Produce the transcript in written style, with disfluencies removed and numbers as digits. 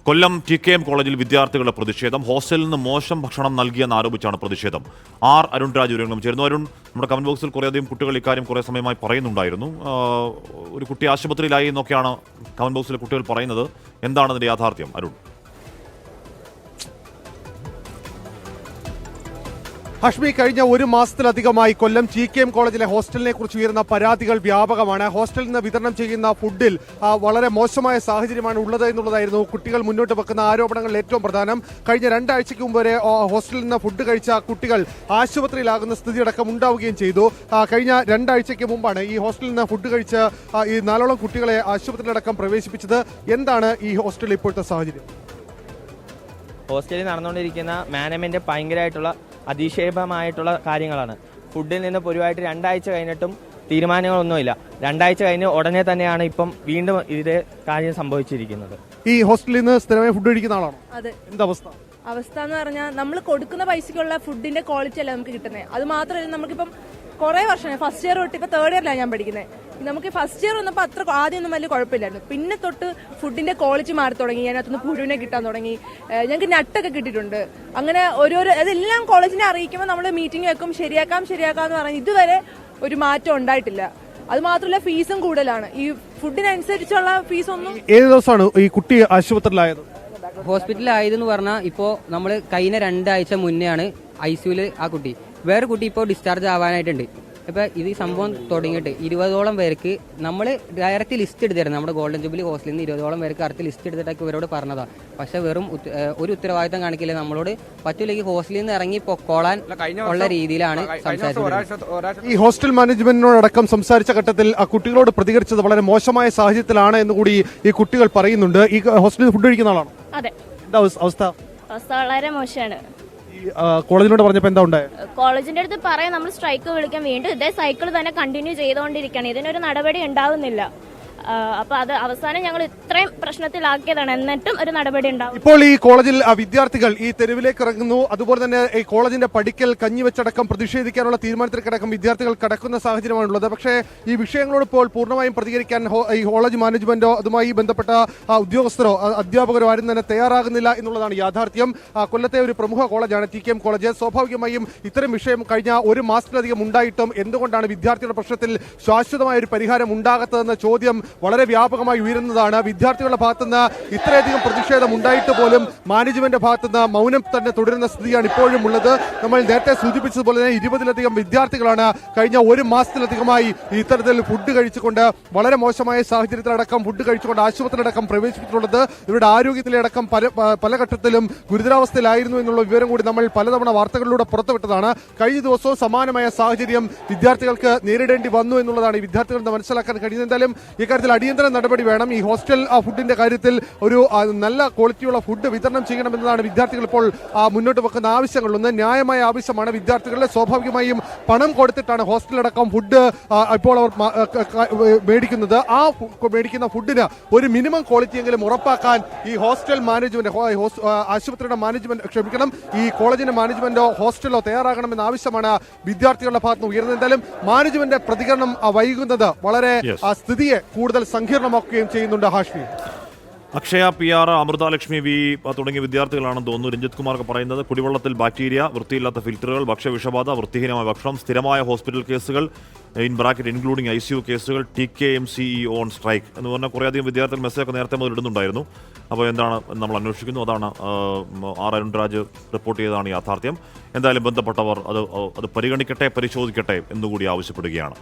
കൊല്ലം TKM കോളേജിൽ വിദ്യാർത്ഥികളുടെ പ്രതിഷേധം. ഹോസ്റ്റലിൽ നിന്ന് മോശം ഭക്ഷണം നൽകിയെന്ന് ആരോപിച്ചാണ് പ്രതിഷേധം. അരുൺ രാജ് വിവരങ്ങളും ചേരുന്നു. അരുൺ, നമ്മുടെ കമന്റ് ബോക്സിൽ കുറേയധികം കുട്ടികൾ ഇക്കാര്യം കുറേ സമയമായി പറയുന്നുണ്ടായിരുന്നു. ഒരു കുട്ടി ആശുപത്രിയിലായി എന്നൊക്കെയാണ് കമന്റ് ബോക്സിലെ കുട്ടികൾ പറയുന്നത്. എന്താണ് അതിന്റെ യാഥാർത്ഥ്യം, അരുൺ? ഹഷ്മി, കഴിഞ്ഞ ഒരു മാസത്തിലധികമായി കൊല്ലം TKM കോളേജിലെ ഹോസ്റ്റലിനെ കുറിച്ച് ഉയരുന്ന പരാതികൾ വ്യാപകമാണ്. ഹോസ്റ്റലിൽ നിന്ന് വിതരണം ചെയ്യുന്ന ഫുഡിൽ വളരെ മോശമായ സാഹചര്യമാണ് ഉള്ളത് എന്നുള്ളതായിരുന്നു കുട്ടികൾ മുന്നോട്ട് വെക്കുന്ന ആരോപണങ്ങളിൽ ഏറ്റവും പ്രധാനം. കഴിഞ്ഞ 2 ആഴ്ചയ്ക്ക് മുമ്പ് വരെ ഹോസ്റ്റലിൽ നിന്ന് ഫുഡ് കഴിച്ച കുട്ടികൾ ആശുപത്രിയിലാകുന്ന സ്ഥിതിയടക്കം ഉണ്ടാവുകയും ചെയ്തു. കഴിഞ്ഞ 2 ആഴ്ചയ്ക്ക് മുമ്പാണ് ഈ ഹോസ്റ്റലിൽ നിന്ന് ഫുഡ് കഴിച്ച് ഈ 4ഓളം കുട്ടികളെ ആശുപത്രിയിലടക്കം പ്രവേശിപ്പിച്ചത്. എന്താണ് ഈ ഹോസ്റ്റലിൽ ഇപ്പോഴത്തെ സാഹചര്യം? ഹോസ്റ്റലിൽ നടന്നുകൊണ്ടിരിക്കുന്ന മാനേജ്മെന്റ് ഭയങ്കരമായിട്ടുള്ള അതിക്ഷേപമായിട്ടുള്ള കാര്യങ്ങളാണ്. ഫുഡിൽ നിന്ന് പൊതുവായിട്ട് 2 ആഴ്ച കഴിഞ്ഞിട്ടും തീരുമാനങ്ങളൊന്നുമില്ല. 2 ആഴ്ച കഴിഞ്ഞ് ഉടനെ തന്നെയാണ് ഇപ്പം വീണ്ടും ഇതേ കാര്യം സംഭവിച്ചിരിക്കുന്നത്. ഈ ഹോസ്റ്റലിൽ നിന്ന് സ്ഥിരമായി ഫുഡ് കഴിക്കുന്ന ആളാണോ? അതെ. എന്താ അവസ്ഥ എന്ന് പറഞ്ഞാൽ നമ്മൾ കൊടുക്കുന്ന പൈസക്കുള്ള ഫുഡിന്റെ ക്വാളിറ്റി അല്ല നമുക്ക് കിട്ടുന്നത്. അത് മാത്രമല്ല, നമുക്കിപ്പം കുറെ വർഷം ഫസ്റ്റ് ഇയർ തൊട്ട് ഇപ്പൊ 3rd ഇയറിലാണ് ഞാൻ പഠിക്കുന്നത്. നമുക്ക് ഫസ്റ്റ് ഇയർ വന്നപ്പോൾ അത്ര ആദ്യമൊന്നും വലിയ കുഴപ്പമില്ലായിരുന്നു. പിന്നെ തൊട്ട് ഫുഡിന്റെ ക്വാളിറ്റി മാറി തുടങ്ങി. അതിനകത്തുനിന്ന് പുഴുവിനെ കിട്ടാൻ തുടങ്ങി. ഞങ്ങൾക്ക് നട്ടൊക്കെ കിട്ടിയിട്ടുണ്ട്. അങ്ങനെ ഓരോരോ അതെല്ലാം കോളേജിനെ അറിയിക്കുമ്പോൾ നമ്മൾ മീറ്റിംഗ് വെക്കും, ശരിയാക്കാന്ന് പറഞ്ഞ് ഇതുവരെ ഒരു മാറ്റം ഉണ്ടായിട്ടില്ല. അത് മാത്രമല്ല, ഫീസും കൂടുതലാണ്. ഈ ഫുഡിനനുസരിച്ചുള്ള ഫീസ് ഒന്നും. ഏത് ദിവസമാണ് ഈ കുട്ടി ആശുപത്രിയിലായത്? ഹോസ്പിറ്റലിലായതെന്ന് പറഞ്ഞാൽ ഇപ്പോൾ നമ്മൾ കഴിഞ്ഞ 2 ആഴ്ച മുന്നെയാണ് ICUവിൽ ആ കുട്ടി. വേറെ കുട്ടി ഇപ്പോൾ ഡിസ്ചാർജ് ആവാനായിട്ടുണ്ട്. ഇപ്പോൾ ഇത് സംഭവം തുടങ്ങിയിട്ട് 20ഓളം പേർക്ക് നമ്മൾ ഡയറക്റ്റ് ലിസ്റ്റ് എടുത്തിരുന്നു. നമ്മുടെ ഗോൾഡൻ ജൂബിലി ഹോസ്റ്റലിൽ നിന്ന് 20ഓളം പേർക്ക് അടുത്ത് ലിസ്റ്റ് എടുത്തിട്ടൊക്കെ ഇവരോട് പറഞ്ഞതാണ്. പക്ഷേ വെറും ഒരു ഉത്തരവാദിത്തം കാണിക്കില്ല. നമ്മളോട് പറ്റൂലെങ്കിൽ ഹോസ്റ്റലിൽ നിന്ന് ഇറങ്ങി പൊക്കോളാൻ ഉള്ള രീതിയിലാണ് സംസാരിച്ചത്. ഈ ഹോസ്റ്റൽ മാനേജ്മെന്റിനോടക്കം സംസാരിച്ച ഘട്ടത്തിൽ ആ കുട്ടികളോട് പ്രതികരിച്ചത് വളരെ മോശമായ സാഹചര്യത്തിലാണ് എന്ന് കൂടി ഈ കുട്ടികൾ പറയുന്നുണ്ട്. ഈ ഹോസ്റ്റലിൽ ഫുഡ് കഴിക്കുന്ന ആളാണ്? അതെ. എന്താ അവസ്ഥ? അവസ്ഥ വളരെ മോശമാണ്. കോളേജിനോട് പറഞ്ഞപ്പോൾ എന്താ ഉണ്ടായത്? കോളേജിന്റെ അടുത്ത് പറയാം നമ്മൾ സ്ട്രൈക്ക് വിളിക്കാൻ, വീണ്ടും ഇതേ സൈക്കിൾ തന്നെ കണ്ടിന്യൂ ചെയ്തുകൊണ്ടിരിക്കുകയാണ്. ഇതിനൊരു നടപടി ഉണ്ടാവുന്നില്ല. അപ്പൊ അത് അവസാനം ഞങ്ങൾ ഇത്രയും പ്രശ്നത്തിലാക്കിയതാണ്, എന്നിട്ടും ഒരു നടപടി ഉണ്ടാവും. ഇപ്പോൾ ഈ കോളേജിൽ വിദ്യാർത്ഥികൾ ഈ തെരുവിലേക്ക് ഇറങ്ങുന്നു. അതുപോലെ തന്നെ ഈ കോളേജിന്റെ പടിക്കൽ കഞ്ഞിവെച്ചടക്കം പ്രതിഷേധിക്കാനുള്ള തീരുമാനത്തിലേക്കടക്കം വിദ്യാർത്ഥികൾ കടക്കുന്ന സാഹചര്യമാണുള്ളത്. പക്ഷേ ഈ വിഷയങ്ങളോട് ഇപ്പോൾ പൂർണ്ണമായും പ്രതികരിക്കാൻ ഈ കോളേജ് മാനേജ്മെന്റോ അതുമായി ബന്ധപ്പെട്ട ഉദ്യോഗസ്ഥരോ അധ്യാപകരോ ആരും തന്നെ തയ്യാറാകുന്നില്ല എന്നുള്ളതാണ് യാഥാർത്ഥ്യം. കൊല്ലത്തെ ഒരു പ്രമുഖ കോളേജാണ് TKM കോളേജ്. സ്വാഭാവികമായും ഇത്തരം വിഷയം കഴിഞ്ഞ ഒരു മാസത്തിലധികം ഉണ്ടായിട്ടും എന്തുകൊണ്ടാണ് വിദ്യാർത്ഥികളുടെ പ്രശ്നത്തിൽ ശാശ്വതമായ ഒരു പരിഹാരം ഉണ്ടാകാത്തതെന്ന ചോദ്യം വളരെ വ്യാപകമായി ഉയരുന്നതാണ്. വിദ്യാർത്ഥികളുടെ ഭാഗത്തുനിന്ന് ഇത്രയധികം പ്രതിഷേധം ഉണ്ടായിട്ട് പോലും മാനേജ്മെന്റ് ഭാഗത്തുനിന്ന് മൗനം തന്നെ തുടരുന്ന സ്ഥിതിയാണ് ഇപ്പോഴും ഉള്ളത്. നമ്മൾ നേരത്തെ സൂചിപ്പിച്ചതുപോലെ തന്നെ 20ലധികം വിദ്യാർത്ഥികളാണ് കഴിഞ്ഞ ഒരു മാസത്തിലധികമായി ഇത്തരത്തിൽ ഫുഡ് കഴിച്ചുകൊണ്ട് വളരെ മോശമായ സാഹചര്യത്തിലടക്കം ഫുഡ് കഴിച്ചുകൊണ്ട് ആശുപത്രിയിലടക്കം പ്രവേശിപ്പിച്ചിട്ടുള്ളത്. ഇവരുടെ ആരോഗ്യത്തിലടക്കം പല ഘട്ടത്തിലും ഗുരുതരാവസ്ഥയിലായിരുന്നു എന്നുള്ള വിവരം കൂടി നമ്മൾ പലതവണ വാർത്തകളിലൂടെ പുറത്തുവിട്ടതാണ്. കഴിഞ്ഞ ദിവസവും സമാനമായ സാഹചര്യം വിദ്യാർത്ഥികൾക്ക് നേരിടേണ്ടി വന്നു എന്നുള്ളതാണ് ഈ വിദ്യാർത്ഥികൾ മനസ്സിലാക്കാൻ കഴിയുന്നത്. എന്തായാലും ഇക്കാര്യത്തിൽ അടിയന്തര നടപടി വേണം. ഈ ഹോസ്റ്റൽ ഫുഡിന്റെ കാര്യത്തിൽ ഒരു നല്ല ക്വാളിറ്റിയുള്ള ഫുഡ് വിതരണം ചെയ്യണമെന്നതാണ് വിദ്യാർത്ഥികൾ ഇപ്പോൾ മുന്നോട്ട് വെക്കുന്ന ആവശ്യങ്ങളൊന്ന്. ന്യായമായ ആവശ്യമാണ് വിദ്യാർത്ഥികളുടെ. സ്വാഭാവികമായും പണം കൊടുത്തിട്ടാണ് ഹോസ്റ്റലടക്കം ഫുഡ് ഇപ്പോൾ അവർ മേടിക്കുന്നത്. ആ മേടിക്കുന്ന ഫുഡിന് ഒരു മിനിമം ക്വാളിറ്റിയെങ്കിലും ഉറപ്പാക്കാൻ ഈ ഹോസ്റ്റൽ മാനേജ്മെന്റ്, ആശുപത്രിയുടെ മാനേജ്മെന്റ്, ഈ കോളേജിന്റെ മാനേജ്മെന്റോ ഹോസ്റ്റലോ തയ്യാറാകണമെന്ന ആവശ്യമാണ് വിദ്യാർത്ഥികളുടെ ഭാഗത്ത് ഉയർന്നത്. എന്തായാലും മാനേജ്മെന്റ് പ്രതികരണം വൈകുന്നത് വളരെ സ്ഥിതിയെ കൂടുതൽ സങ്കീർണമാക്കുകയും ചെയ്യുന്നുണ്ട്. ഹാഷ്മി, അക്ഷയ, PR, അമൃതലക്ഷ്മി V തുടങ്ങിയ വിദ്യാർത്ഥികളാണെന്ന് തോന്നുന്നു. രഞ്ജിത് കുമാർ പറയുന്നത് കുടിവെള്ളത്തിൽ ബാക്ടീരിയ, വൃത്തിയില്ലാത്ത ഫിൽറ്ററുകൾ, ഭക്ഷ്യവിഷബാധ, വൃത്തിഹീനമായ ഭക്ഷണം, സ്ഥിരമായ ഹോസ്പിറ്റൽ കേസുകൾ ഇൻക്ലൂഡിംഗ് ICU കേസുകൾ, TKM CEO ഓൺ സ്ട്രൈക്ക് എന്ന് പറഞ്ഞാൽ കുറേയധികം വിദ്യാർത്ഥികൾ മെസ്സേജൊക്കെ നേരത്തെ മുതൽ ഇടുന്നുണ്ടായിരുന്നു. അപ്പോൾ എന്താണ് നമ്മൾ അന്വേഷിക്കുന്നു. അതാണ് അരുൺ രാജ് റിപ്പോർട്ട് ചെയ്തതാണ് യാഥാർത്ഥ്യം. എന്തായാലും ബന്ധപ്പെട്ടവർ അത് പരിഗണിക്കട്ടെ, പരിശോധിക്കട്ടെ എന്നുകൂടി ആവശ്യപ്പെടുകയാണ്.